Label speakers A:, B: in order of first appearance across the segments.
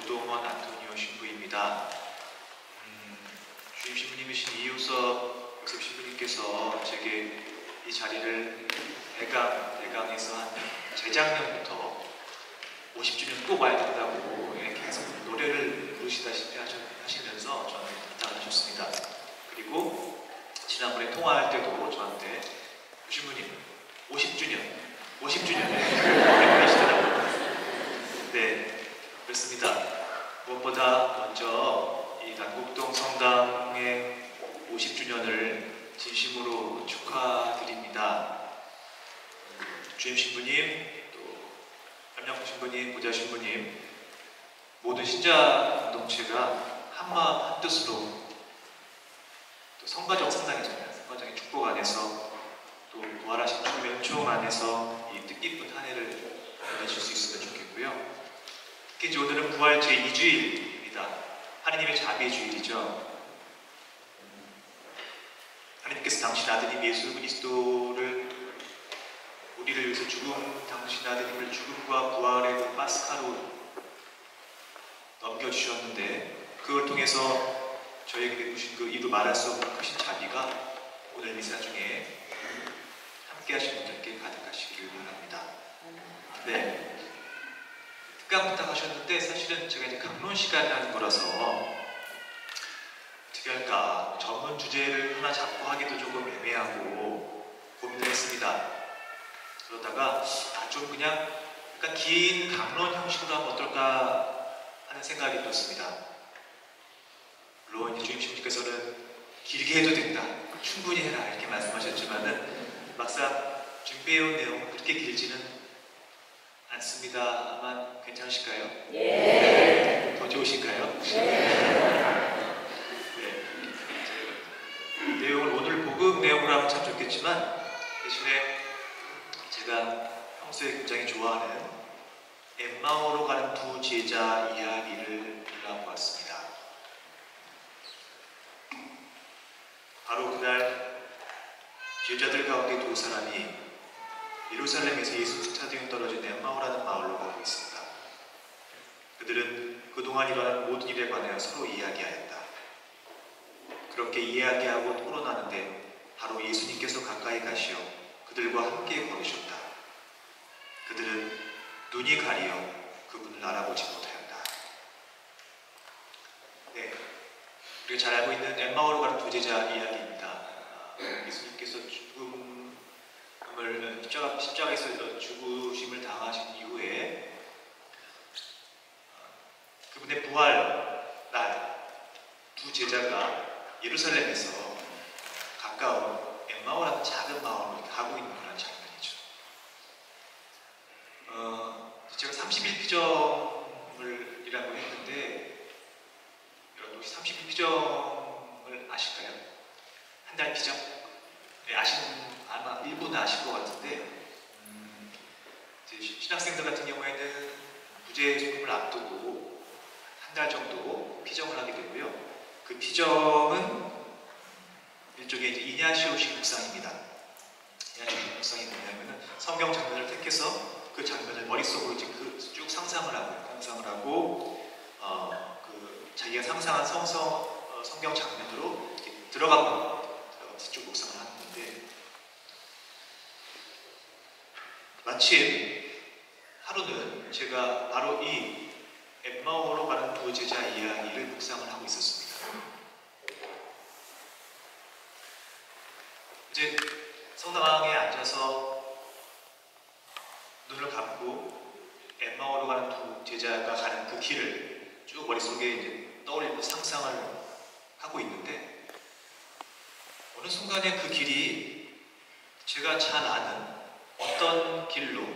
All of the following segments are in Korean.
A: 우동원 안토니오 신부입니다. 주임 신부님이신 이효섭 요셉 신부님께서 제게 이 자리를 대강에서 한 재작년부터 50주년 꼭 와야 된다고 계속 노래를 부르시다시피 하시면서 저한테 부탁을 하셨습니다. 그리고 지난번에 통화할 때도 저한테 신부님 50주년 하시더라고요. 네, 그렇습니다. 무엇보다 먼저 이 난곡동 성당의 50주년을 진심으로 축하드립니다. 주임 신부님, 또 함양구 신부님, 보좌 신부님, 모든 신자 공동체가 한마음 한뜻으로 또 성가정 성당이잖아요. 성가정의 축복 안에서 또 부활하신 주 연총 안에서 이 뜻깊은 한 해를 보내실 수 있으면 좋겠고요. 특히 이제 오늘은 부활 제2주일입니다. 하느님의 자비의 주일이죠. 하느님께서 당신 아드님 예수 그리스도를 우리를 위해서 당신 아드님을 죽음과 부활의 그 파스카로 넘겨주셨는데, 그걸 통해서 저에게 베푸신 그 이루 말할 수 없는 크신 자비가 오늘 미사 중에 함께 하신 분들께 가득하시기를 바랍니다. 네. 특강 부탁하셨는데, 사실은 제가 이제 강론 시간이라는 거라서 어떻게 할까, 전문 주제를 하나 잡고 하기도 조금 애매하고 고민을 했습니다. 그러다가 좀 그냥 약간 긴 강론 형식으로 하면 어떨까 하는 생각이 들었습니다. 물론 이제 주임 신부님께서는 길게 해도 된다, 충분히 해라 이렇게 말씀하셨지만은 막상 준비해온 내용은 그렇게 길지는 않습니다만 괜찮으실까요? 예. 더 좋으실까요? 예. 네. 내용을 오늘 복음 내용으로 하면 참 좋겠지만, 대신에 제가 평소에 굉장히 좋아하는 엠마오로 가는 두 제자 이야기를 골라보았습니다. 바로 그날 제자들 가운데 두 사람이 예루살렘에서 예수 스타 등에 떨어진 엠마오라는 마을로 가고 있습니다. 그들은 그동안 일어난 모든 일에 관하여 서로 이야기하였다. 그렇게 이야기하고 토론하는데 바로 예수님께서 가까이 가시어 그들과 함께 걸으셨다. 그들은 눈이 가리어 그분을 알아보지 못하였다. 네, 우리가 잘 알고 있는 엠마오로 가는 두 제자 이야기입니다. 예수님께서 십자가에서 죽으심을 당하신 이후에 그분의 부활 날 두 제자가 예루살렘에서 가까운 엠마오라는 작은 마을로 가고 있는 그런 장면이죠. 제가 31피정이라고 했는데, 여러분 혹시 31피정을 아실까요? 한 달 피정? 네, 아마 일부는 아실 것 같은데, 신학생들 같은 경우에는 부재 수금을 앞두고 한 달 정도 피정을 하게 되고요. 그 피정은 일종의 이냐시오식 묵상입니다. 이냐시오식 묵상이 뭐냐면은 성경 장면을 택해서 그 장면을 머릿속으로 쭉 상상을 하고 자기가 상상한 성경 장면으로 들어가서 쭉 묵상을 하는 건데, 마침 하루는 제가 바로 이 엠마오로 가는 두 제자 이야기를 묵상을 하고 있었습니다. 이제 성당에 앉아서 눈을 감고 엠마오로 가는 두 제자가 가는 그 길을 쭉 머릿속에 이제 떠올리고 상상을 하고 있는데, 어느 순간에 그 길이 제가 잘 아는 어떤 길로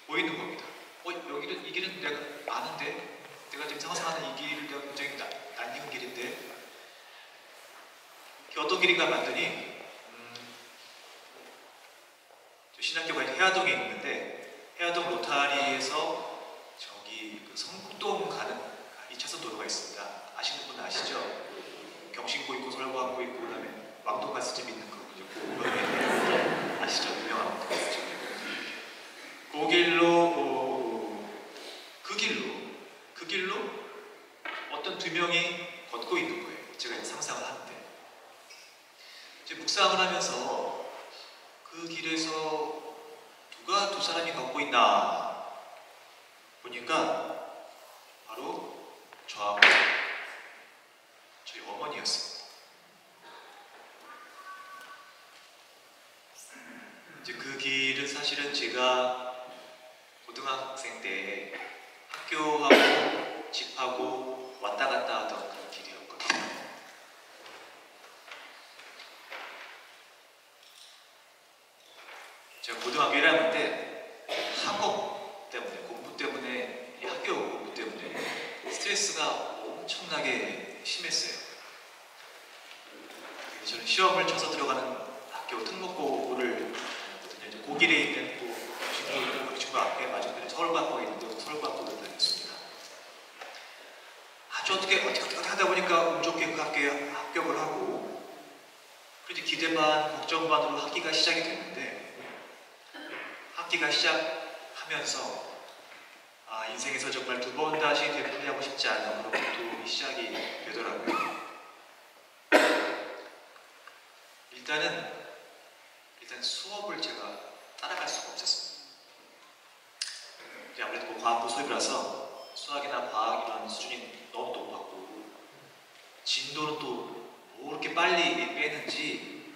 A: 보이는 겁니다. 이 길은 내가 아는데, 내가 지금 상상하는 이 길은 내가 굉장히 낯익은 길인데, 이게 어떤 길인가 봤더니 신학교가 해화동에 있는데, 해화동 로타리에서 저기 그 성북동 가는 2차선 도로가 있습니다. 아시는 분 아시죠? 경신고 있고 설거하고 있고, 그 다음에 왕돈가스집 있는 그 아시죠? 유명한 왕돈가스집. 그 길로 길로 어떤 두 명이 걷고 있는 거예요. 제가 이제 상상을 하는데 이제 묵상을 하면서 그 길에서 누가 두 사람이 걷고 있나 보니까 바로 저하고 저희 어머니였습니다. 이제 그 길은 사실은 제가 고등학생 때 학교하고 집하고 왔다 갔다 하던 그런 길이었거든요. 제가 고등학교 1학년 때 학업 때문에, 공부 때문에, 이 학교 공부 때문에 스트레스가 엄청나게 심했어요. 저는 시험을 쳐서 들어가는 학교 특목고를 다녔거든요. 이제 고길에 있는 그 친구 앞에 맞은편에 서울과학고가 있는데 서울과학고를 다녔습니다. 아주 어떻게 하다 보니까 운 좋게 그 학교에 합격을 하고 그리고 이제 기대 반, 걱정 반으로 학기가 시작이 됐는데 학기가 시작하면서 인생에서 정말 두 번 다시 되풀이하고 싶지 않은 그런 고통이 시작이 되더라고요. 일단 수업을 제가 따라갈 수가 없었습니다. 아무래도 뭐 과학부 수업이라서 수학이나 과학 이런 수준이 너무 높았고 진도는 또 뭐 그렇게 빨리 빼는지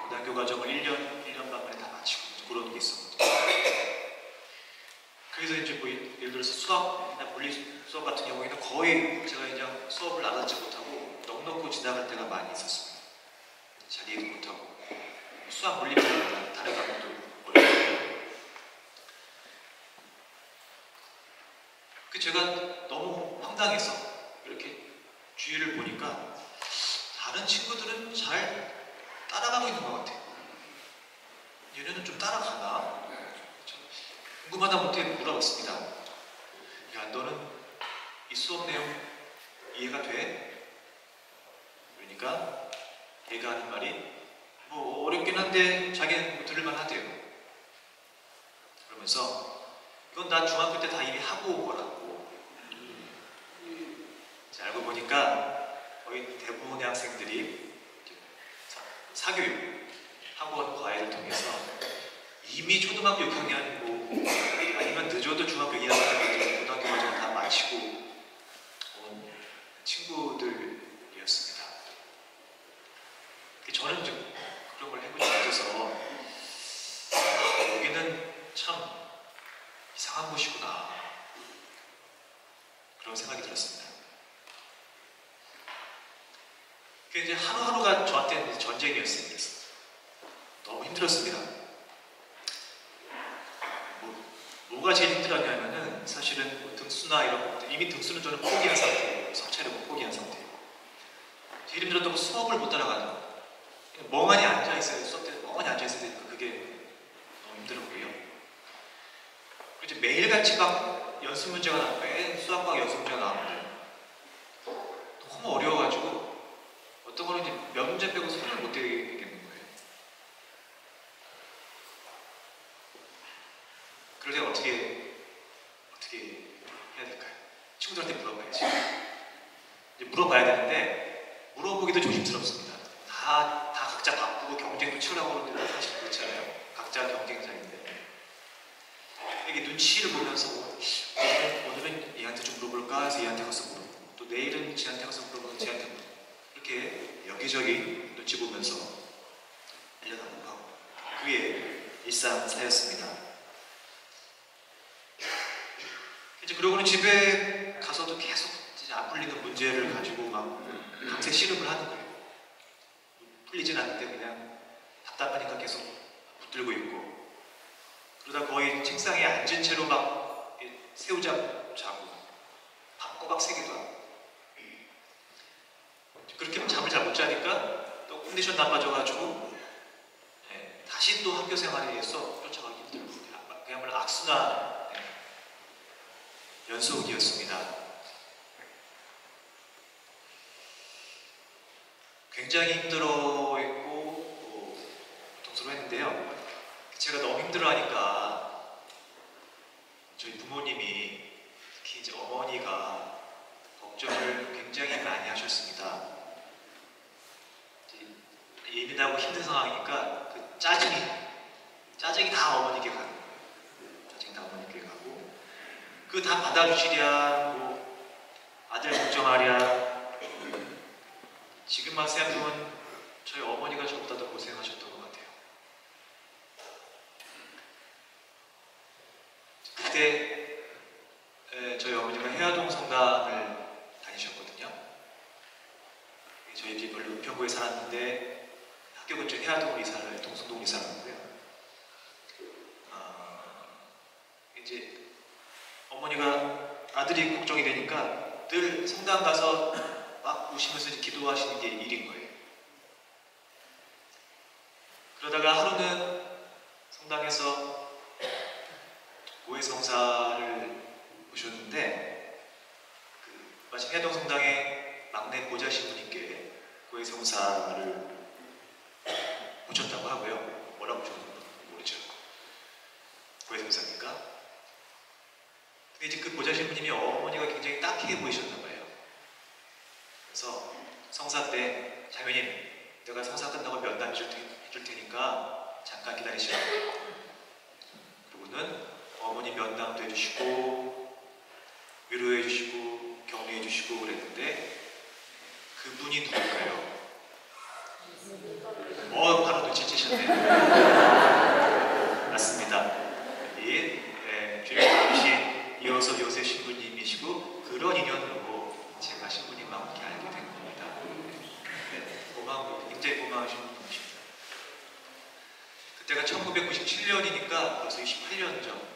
A: 고등학교 과정을 1년 반 만에 다 마치고 그런 게 있었거든요. 그래서 이제 뭐 예를 들어서 수학이나 물리 수업 같은 경우에는 거의 제가 그냥 수업을 알아듣지 못하고 넋놓고 지나갈 때가 많이 있었습니다. 잘 이해도 못하고 수학 물리는 다른 과목도 어렵고 제가 너무 황당해서 이렇게 주위를 보니까 다른 친구들은 잘 따라가고 있는 것 같아요. 얘네는 좀 따라가나? 궁금하다 못해 물어봤습니다. 야, 너는 이 수업 내용 이해가 돼? 그러니까 얘가 하는 말이 뭐 어렵긴 한데 자기는 뭐 들을만 하대요. 그러면서 이건 나 중학교 때 다 이미 하고 온 거라고. 알고 보니까 거의 대부분의 학생들이 사교육, 학원 과외를 통해서 이미 초등학교 6학년이고 아니면 늦어도 중학교 2학년, 고등학교 과정을 다 마치고 온 친구들이었습니다. 저는 좀 그런 걸 해보지 못해서 여기는 참 이상한 곳이구나 그런 생각이 들었습니다. 이제 하루하루가 저한테는 전쟁이었어요. 그래서 너무 힘들었습니다. 뭐가 제일 힘들었냐면은 사실은 뭐 등수나 이런 것들 이미 등수는 저는 포기한 상태예요. 성취하려고 포기한 상태예요. 제일 힘들었던 건 수업을 못 따라가는 거. 멍하니 앉아있어요. 수업 때 멍하니 앉아있어야 되니까 그게 너무 힘들었고요. 그리고 이제 매일같이 막 연습 문제가 나오고 매일 수학과학 연습 문제가 나오는데 너무 어려워가지고 어떤 거는 이제 몇 문제 빼고 손을 못 대겠는 거예요. 그럴 때 어떻게 해야 될까요? 친구들한테 물어봐야지. 이제 물어봐야 되는데 물어보기도 조심스럽습니다. 다 각자 바쁘고 경쟁도 치열하고 그러는데 사실 그렇잖아요. 각자 경쟁자인데 이게 눈치를 보면서 오늘은 얘한테 좀 물어볼까 해서 얘한테 가서 물어보고 또 내일은 쟤한테 가서 물어보고 쟤한테 물어보고 이렇게 여기저기 눈치 보면서 달려가는 거 그게 일상사였습니다. 이제 그러고는 집에 가서도 계속 안 풀리는 문제를 가지고 막 밤새 씨름을 하는 거예요. 풀리진 않는데 그냥 답답하니까 계속 붙들고 있고 그러다 거의 책상에 앉은 채로 막 새우잠 자고 밤 꼬박 새기도 하고 그렇게 잠을 잘 못 자니까 또 컨디션 나빠져가지고 다시 또 학교 생활에서 쫓아가기 힘들고 그야말로 악순환 연속이었습니다. 굉장히 힘들어했고 고통스러워했는데요. 제가 너무 힘들어하니까 저희 부모 특히 이제 어머니가 걱정을 굉장히 많이 하셨습니다. 예민하고 힘든 상황이니까 그 짜증이 다 어머니께 가는 거예요. 짜증이 다 어머니께 가고 그 다 받아주시랴, 뭐 아들 걱정하랴. 지금만 생각하면 저희 어머니가 저보다 더 고생하셨던 것 같아요. 그때 저희 어머니가 해화동 성당을 다니셨거든요. 저희 집이 원래 은평구에 살았는데 학교 근처 해화동으로 이사를, 동숭동으로 이사를 했고요. 이제 어머니가 아들이 걱정이 되니까 늘 성당 가서 막 우시면서 기도하시는 게 일인 거예요. 그러다가 하루는 성당에서 고해성사를 보셨는데 마침 해동 성당의 막내 보좌 신부님께 고해성사를 보셨다고 하고요. 뭐라고 보셨는지 모르죠. 고해성사니까. 근데 이제 그 보좌 신부님이 어머니가 굉장히 딱해 보이셨나 봐요. 그래서 성사 때 자매님, 내가 성사 끝나고 면담 해줄 테니까 잠깐 기다리시라. 그리고는 어머니 면담도 해주시고 위로해 주시고 격려해 주시고 그랬는데 그분이 누굴까요? 바로 눈치채셨네요. 맞습니다. 주일주일씨 이어서 요셉 신부님이시고 그런 인연으로 제가 신부님과 함께 알게 된 겁니다. 굉장히 고마우신 분이십니다. 그때가 1997년이니까 벌써 28년 전.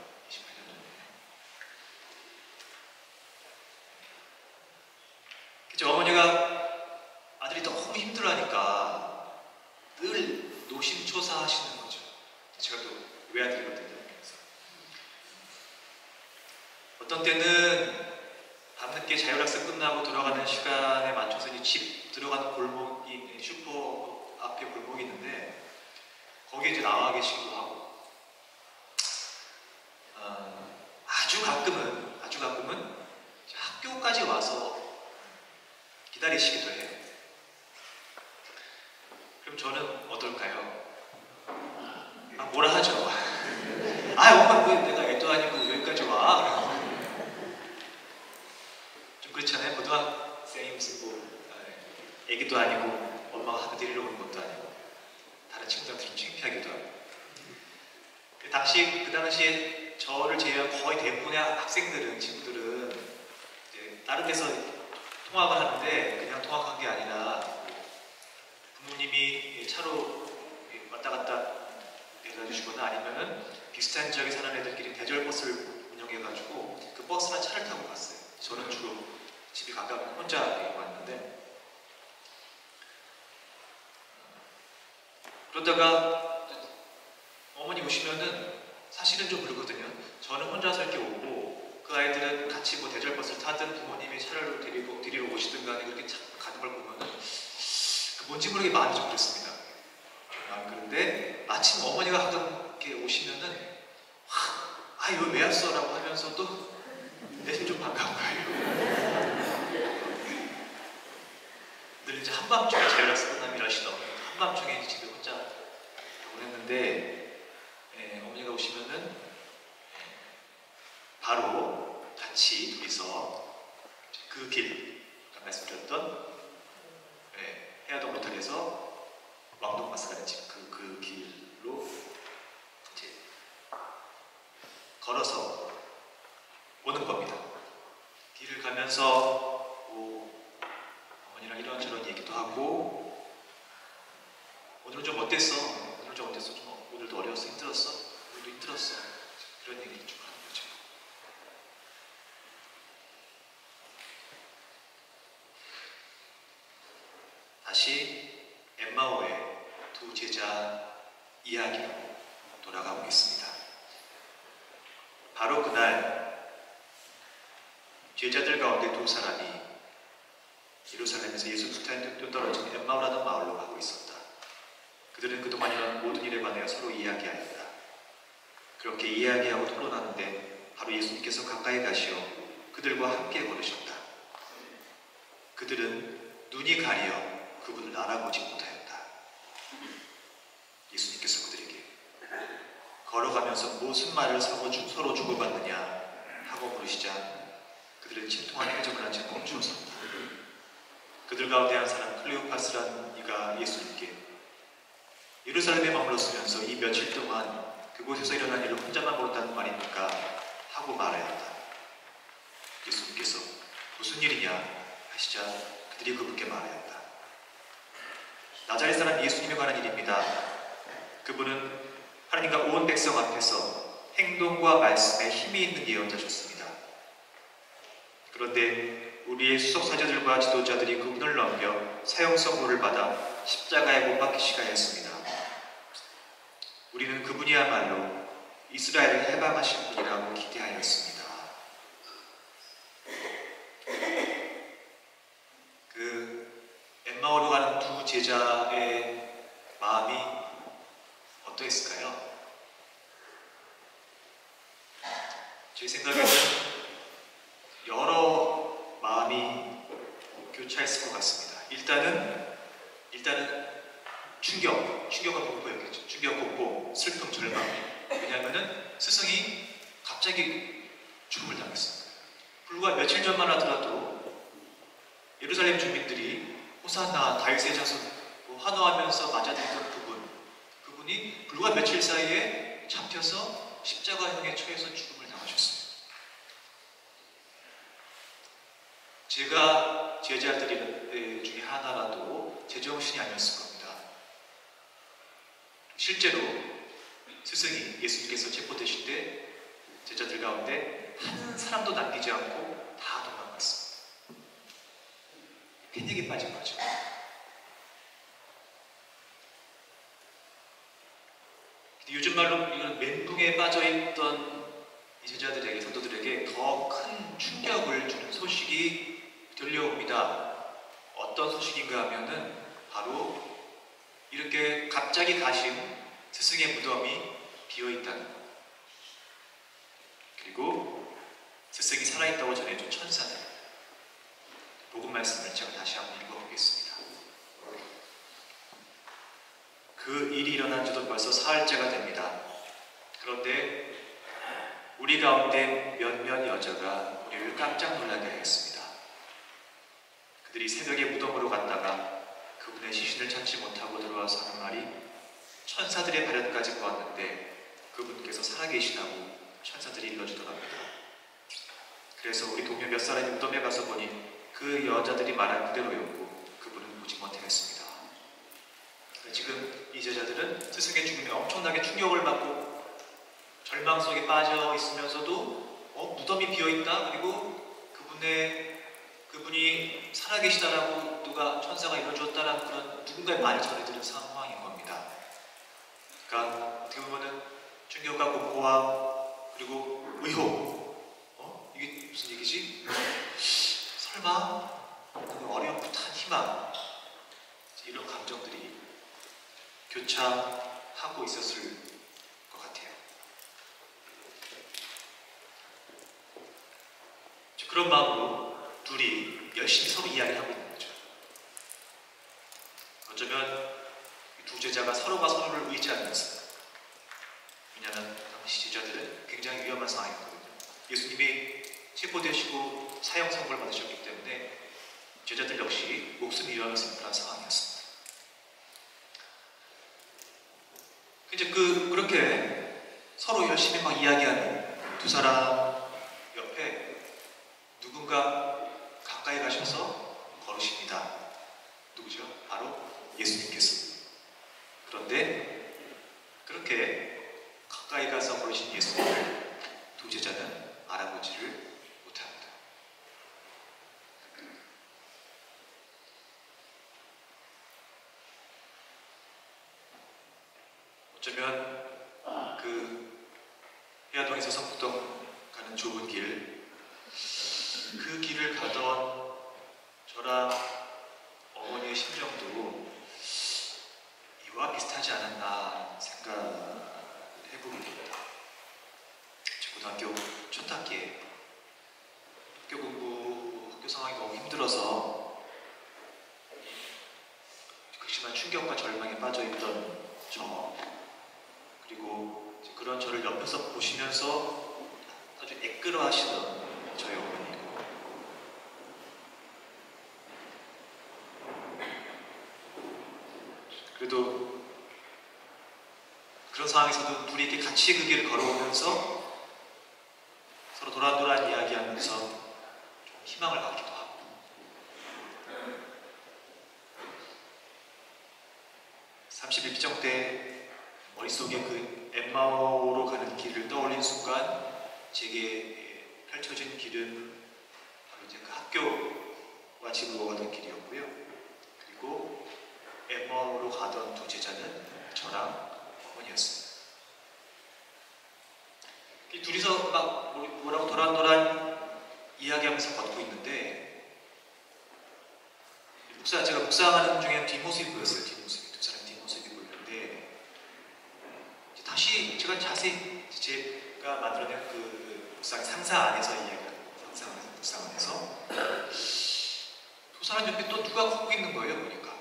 A: 그쵸, 어머니가 아들이 너무 힘들어하니까 늘 노심초사하시는 거죠. 제가 또 외아들이거든요. 그래서 어떤 때는 밤늦게 자율학습 끝나고 돌아가는 시간에 맞춰서 이제 집 들어가는 골목이 슈퍼 앞에 골목이 있는데 거기에 이제 나와 계시기도 하고 아주 가끔은 학교까지 와서 기다리시기도 해요. 그럼 저는 어떨까요? 뭐라 하죠? 엄마 왜 내가 애도 아니고 여기까지 와? 좀 그렇잖아요. 고등학생이 무슨 애기도 아니고 엄마가 학교 데리러 오는 것도 아니고 다른 친구들한테 좀 창피하기도 하고. 그 당시에 저를 제외한 거의 대부분의 학생들은, 친구들은 이제 다른 데서 통학을 하는데 그냥 통학한 게 아니라 부모님이 차로 왔다 갔다 데려다 주시거나 아니면은 비슷한 지역에 사는 애들끼리 대절버스를 운영해가지고 그 버스나 차를 타고 갔어요. 저는 주로 집이 가까운 혼자 왔는데 그러다가 어머니 오시면은 사실은 좀 그러거든요. 저는 혼자서 이렇게 오고 그 아이들은 같이 뭐 대절버스를 타든 부모님이 차를 데리러 오시든가 그렇게 가는 걸 보면은 뭔지 모르게 마음이 좀 그렇습니다. 그런데 마침 어머니가 가끔 이렇게 오시면은 이거 왜 왔어? 라고 하면서도 내심 좀 반가운 거예요. 늘 이제 한밤중에 자율학습 끝나면 일하시던 한밤중에 이제 집에 혼자 오랬는데 어머니가 오시면은 바로 같이 둘이서 그 길, 아까 말씀드렸던 해화동 로터리에서 왕동버스 가는 집 그 길로 이제 걸어서 오는 겁니다. 길을 가면서 어머니랑 이런저런 얘기도 하고 오늘은 좀 어땠어? 오늘도 어려웠어? 힘들었어? 오늘도 힘들었어? 그런 얘기를 쭉 하는 거죠. 다시 엠마오의 두 제자 이야기로 돌아가 보겠습니다. 바로 그날 제자들 가운데 두 사람이 예루살렘에서 예수 스타인도 떨어진 엠마오라는 마을로 가고 있었다. 그들은 그동안 일어난 모든 일에 관하여 서로 이야기하였다. 그렇게 이야기하고 토론하는데 바로 예수님께서 가까이 가시어 그들과 함께 걸으셨다. 그들은 눈이 가려 그분을 알아보지 못하였다. 예수님께서 그들에게 걸어가면서 무슨 말을 서로 주고받느냐 하고 물으시자 그들은 침통한 표정을 한 채 멈추었습니다. 그들 가운데 한 사람 클레오파스라는 이가 예수님께 예루살렘에 머물렀으면서 이 며칠 동안 그곳에서 일어난 일을 혼자만 모른다는 말입니까? 하고 말하였다. 예수님께서 무슨 일이냐 하시자 그들이 그분께 말하였다. 나자렛 사람 예수님에 관한 일입니다. 그분은 하나님과 온 백성 앞에서 행동과 말씀에 힘이 있는 예언자셨습니다. 그런데 우리의 수석사제들과 지도자들이 그분을 넘겨 사형선고를 받아 십자가에 못 박히시게 하였습니다. 우리는 그분이야말로 이스라엘을 해방하실 분이라고 기대하였습니다. 엠마오로 가는 두 제자의 마음이 어떠했을까요? 제 생각에는 여러 마음이 교차했을 것 같습니다. 일단은 충격은 공포였겠죠. 충격, 공포, 슬픔, 절망. 왜냐하면은 스승이 갑자기 죽음을 당했습니다. 불과 며칠 전만 하더라도 예루살렘 주민들이 호산나 다윗의 자손 환호하면서 맞아들던 그분이 불과 며칠 사이에 잡혀서 십자가형에 처해서 죽음을 당하셨습니다. 제가 제자들 중에 하나라도 제정신이 아니었을 겁니다. 실제로 스승이 예수님께서 체포되실 때 제자들 가운데 한 사람도 남기지 않고 다 도망갔습니다. 패닉에 빠진 거죠. 요즘 말로 이런 멘붕에 빠져있던 이 제자들에게, 성도들에게 더 큰 충격을 주는 소식이 들려옵니다. 어떤 소식인가 하면은 바로 이렇게 갑자기 가신 스승의 무덤이 비어있다는 것. 그리고 스승이 살아있다고 전해준 천사들. 복음 말씀을 제가 다시 한번 읽어보겠습니다. 그 일이 일어난 지도 벌써 사흘째가 됩니다. 그런데 우리 가운데 몇몇 여자가 우리를 깜짝 놀라게 하였습니다. 그들이 새벽에 무덤으로 갔다가 그분의 시신을 찾지 못하고 들어와서 하는 말이 천사들의 발현까지 보았는데 그분께서 살아계시다고 천사들이 일러주더랍니다. 그래서 우리 동료 몇 사람이 무덤에 가서 보니 그 여자들이 말한 그대로였고 그분은 보지 못하겠습니다. 지금 이 제자들은 스승의 죽음에 엄청나게 충격을 받고 절망 속에 빠져 있으면서도 무덤이 비어있다. 그리고 그분이 살아계시다라고 누가 천사가 일러주었다라는 그런 누군가의 말을 전해들은 상황인 겁니다. 그러니까 어떻게 보면은 충격과 공포와 그리고 의혹. 이게 무슨 얘기지? 설마 어렴풋한 희망 이런 감정들이 교차하고 있었을 것 같아요. 그런 마음으로 둘이 열심히 서로 이야기를 하고 있는 거죠. 어쩌면 두 제자가 서로가 서로를 의지하면서, 왜냐하면 당시 제자들은 굉장히 위험한 상황이었거든요. 예수님이 체포되시고 사형 선고를 받으셨기 때문에 제자들 역시 목숨이 위험했을 그런 상황이었습니다. 이제 그렇게 서로 열심히 막 이야기하는 두 사람 옆에 누군가 가까이 가셔서 걸으십니다. 누구죠? 바로 예수님께서. 그런데 그렇게 가까이 가서 걸으신 예수님을 두 제자는 알아보지를 못합니다. 어쩌면 그 해화동에서 성북동 가는 좁은 길, 그 길을 가던 저랑 어머니의 심정도 이와 비슷하지 않았나 생각을 해보게 됩니다. 제 고등학교 첫 학기에 학교 공부, 학교 상황이 너무 힘들어서 극심한 충격과 절망에 빠져있던 저, 그리고 이제 그런 저를 옆에서 보시면서 아주 애끌어하시던 저희 어머니, 그래도 그런 상황에서도 둘이 이렇게 같이 그 길을 걸어오면서 서로 도란도란 이야기하면서 좀 희망을 갖기도 하고, 31피정 때 머릿속에 그 엠마오로 가는 길을 떠올린 순간 제게 펼쳐진 길은 바로 이제 그 학교와 집을 오가던 길이었고요. 그리고 엠마오로 가던 두 제자는 저랑 어머니였습니다. 이 둘이서 막 뭐라고 도란도란 이야기하면서 걷고 있는데, 제가 묵상하는 중에는 뒷모습이 보였어요. 뒷모습이, 두 사람 뒷모습이 보였는데, 이제 다시 제가 자세히 제가 만들어낸 그 묵상의 상상 안에서 이야기하는 묵상 안에서 두 사람 옆에 또 누가 걷고 있는 거예요. 보니까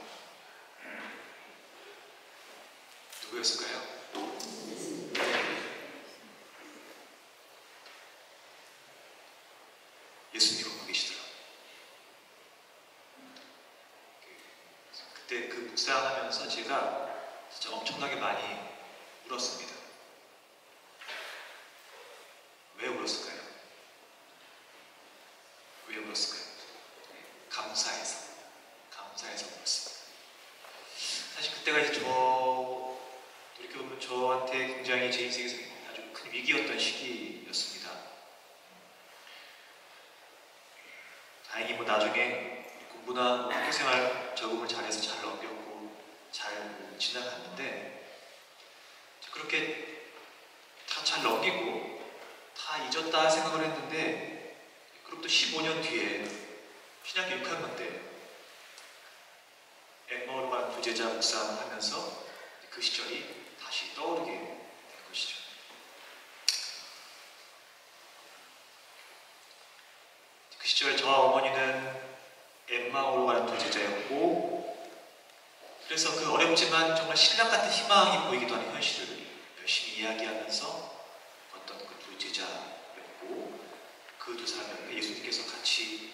A: 누구였을까요? 예수님이 걷고 계시더라고요. 그때 그 묵상하면서 제가 진짜 엄청나게 많이 울었습니다. 왜 울었을까요? 왜 울었을까요? 감사해서 울었습니다. 사실 그때가 이제 돌이켜보면 저한테 굉장히 제 인생에서 아주 큰 위기였던 시기였습니다. 다행히 뭐 나중에 공부나 학교생활 적응을 잘해서 잘 넘겼고 잘 지나갔는데, 그렇게 다 잘 넘기고 다 잊었다 생각을 했는데, 그리고 또 15년 뒤에 신학교 6학년 때 엠마오로 가는 두 제자 묵상을 하면서 그 시절이 다시 떠오르게 된 것이죠. 그 시절 저와 어머니는 엠마오로 가는 두 제자였고, 그래서 그 어렵지만 정말 신랑 같은 희망이 보이기도 하는 현실을 열심히 이야기하면서 어떤 그 두 제자였고, 그 두 사람 옆에 예수님께서 같이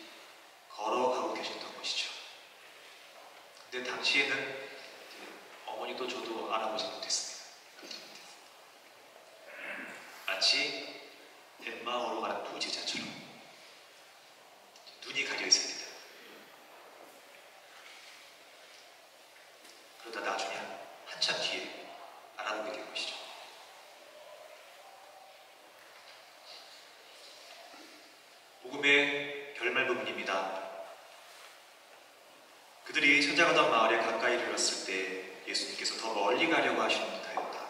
A: 걸어가고 계셨던 것이죠. 근데 당시에는 어머니도 저도 알아보지 못했습니다. 마치 엠마오로 가는 두 제자처럼 눈이 가려 있습니다. 그러다 나중에 한참 뒤에 알아보게 된 것이죠. 복음의 결말 부분입니다. 그들이 찾아가던 마을에 가까이 이르렀을 때 예수님께서 더 멀리 가려고 하시는 듯하였다.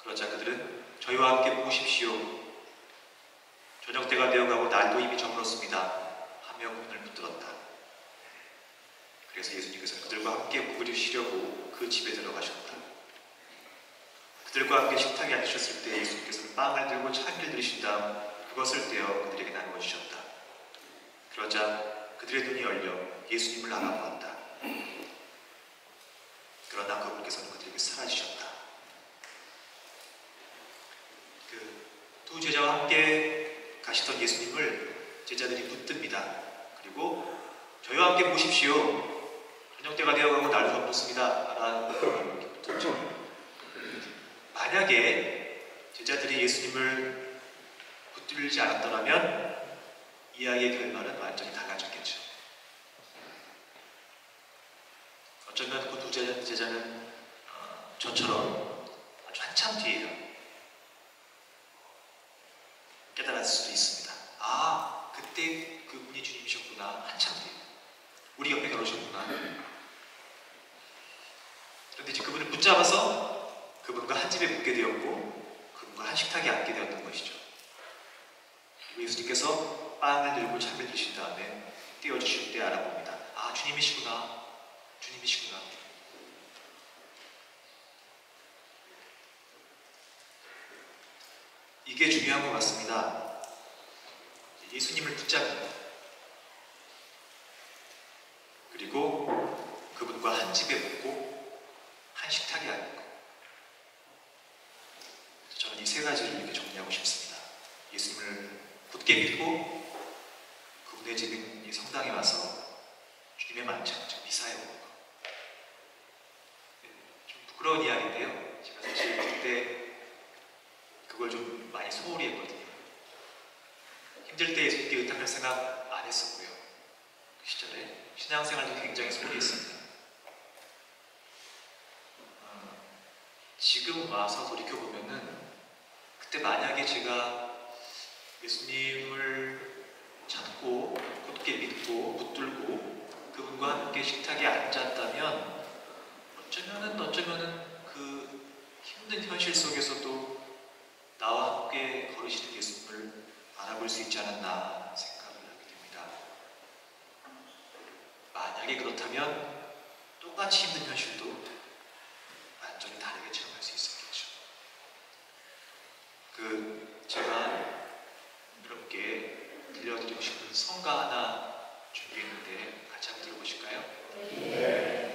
A: 그러자 그들은 저희와 함께 보십시오. 저녁때가 되어가고 날도 이미 저물었습니다 하며 문을 붙들었다. 그래서 예수님께서 그들과 함께 묵으려 쉬려고 그 집에 들어가셨다. 그들과 함께 식탁에 앉으셨을 때 예수님께서는 빵을 들고 찬미를 들으신 다음 그것을 떼어 그들에게 나누어 주셨다. 그러자 그들의 눈이 열려 예수님을 알아보았다. 그러나 그분께서는 그들에게 사라지셨다. 그 두 제자와 함께 가시던 예수님을 제자들이 붙듭니다. 그리고 저희와 함께 보십시오. 저녁때가 되어가고 날도 저물었습니다 라는 붙었죠. 만약에 제자들이 예수님을 붙들지 않았더라면 이 아이의 결말은 완전히 달라졌겠죠. 어쩌면 그 두 제자는 저처럼 아주 한참 뒤에 깨달았을 수도 있습니다. 아, 그때 그분이 주님이셨구나. 한참 뒤에 우리 옆에 걸으셨구나. 그런데 이제 그분을 붙잡아서 그분과 한 집에 묵게 되었고 그분과 한 식탁에 앉게 되었던 것이죠. 예수님께서 빵을 들고 참을 드신 다음에 띄워주실 때 알아봅니다. 아, 주님이시구나. 주님이시구나. 이게 중요한 것 같습니다. 예수님을 붙잡는 것. 한 집에 묵고 한 식탁에 앉고. 저는 이 세 가지를 이렇게 정리하고 싶습니다. 예수님을 굳게 믿고 그분의 집인 이 성당에 와서 주님의 만찬, 즉 미사에 오는 것. 좀 부끄러운 이야기인데요. 제가 사실 그때 그걸 좀 많이 소홀히 했거든요. 힘들 때 예수님께 의탁할 생각 안 했었고요. 그 시절에 신앙생활도 굉장히 소홀히 했습니다. 지금 와서 돌이켜보면은 그때 만약에 제가 예수님을 찾고 굳게 믿고 붙들고 그분과 함께 식탁에 앉았다면 어쩌면은 그 힘든 현실 속에서도 나와 함께 걸으시는 예수님을 알아볼 수 있지 않았나 생각을 하게 됩니다. 만약에 그렇다면 똑같이 힘든 현실도 완전히 다르게 체험할 수 있었겠죠. 제가 여러분께 들려드리고 싶은 성가 하나 준비했는데 같이 한번 들어보실까요? 네.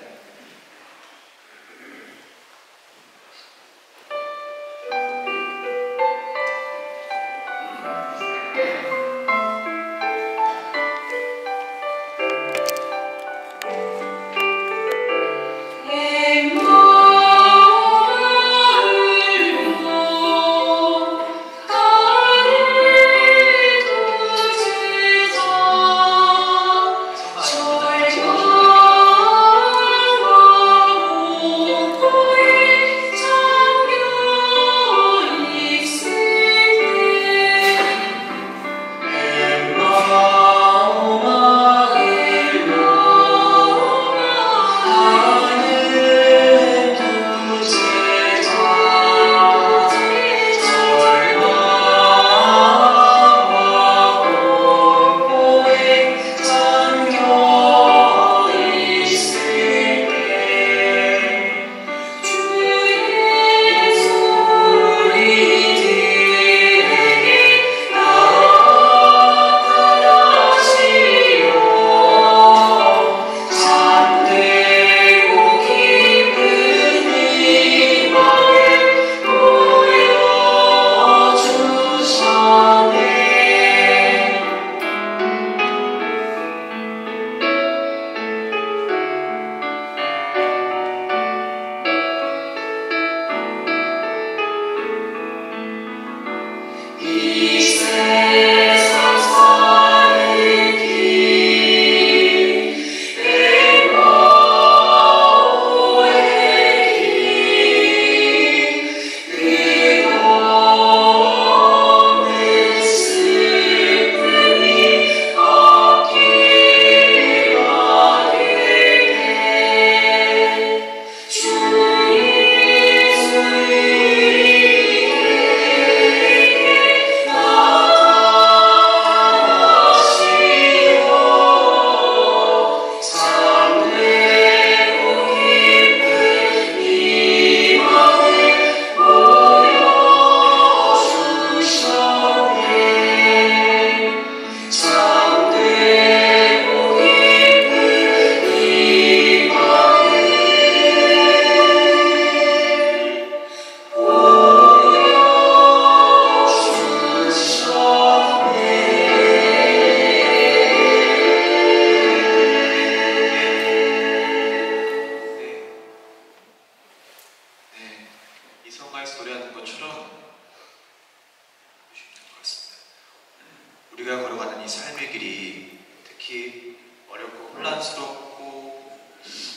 A: 우리가 걸어가는 이 삶의 길이 특히 어렵고 혼란스럽고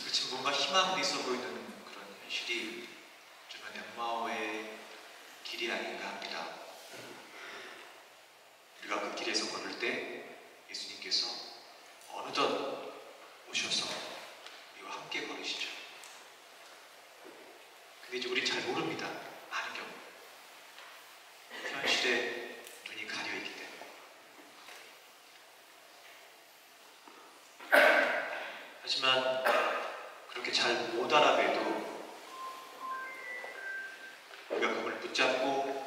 A: 그렇지 뭔가 희망이 있어 보이는 그런 현실이 정말 엠마오의 길이 아닌가 합니다. 우리가 그 길에서 걸을 때 예수님께서 어느덧 오셔서 우리와 함께 걸으시죠. 근데 이제 우리 잘 모릅니다. 많은 경우 현실에 눈이 가려있기 때문에. 하지만 그렇게 잘 못 알아봬도 우리가 그분을 붙잡고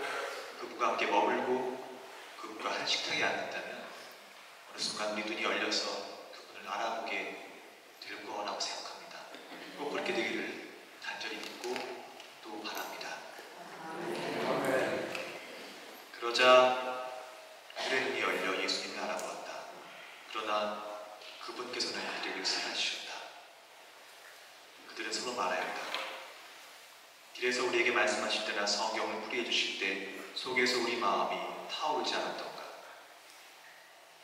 A: 그분과 함께 머물고 그분과 한 식탁에 앉는다면 어느 순간 우리 눈이 열려서 그분을 알아보게 될 거라고 생각합니다. 꼭 그렇게 되기를 간절히 믿고 또 바랍니다. 그러자 그들의 눈이 열려 예수님을 알아보았다. 그러나 그분께서는 그들에게 사라지셨다. 그들은 서로 말하였다. 길에서 우리에게 말씀하실 때나 성경을 풀이해 주실 때 속에서 우리 마음이 타오르지 않았던가.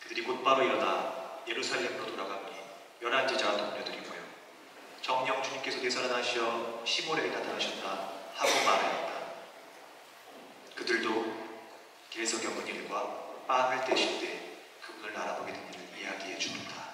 A: 그들이 곧바로 일어나 예루살렘으로 돌아가보니 11제자와 동료들이 모여 정령 주님께서 되살아나시어 시몬에게 나타나셨다 하고 말하였다. 그들도 길에서 겪은 일과 빵을 떼실 때 그분을 알아보게 된 일을 이야기해 주었다.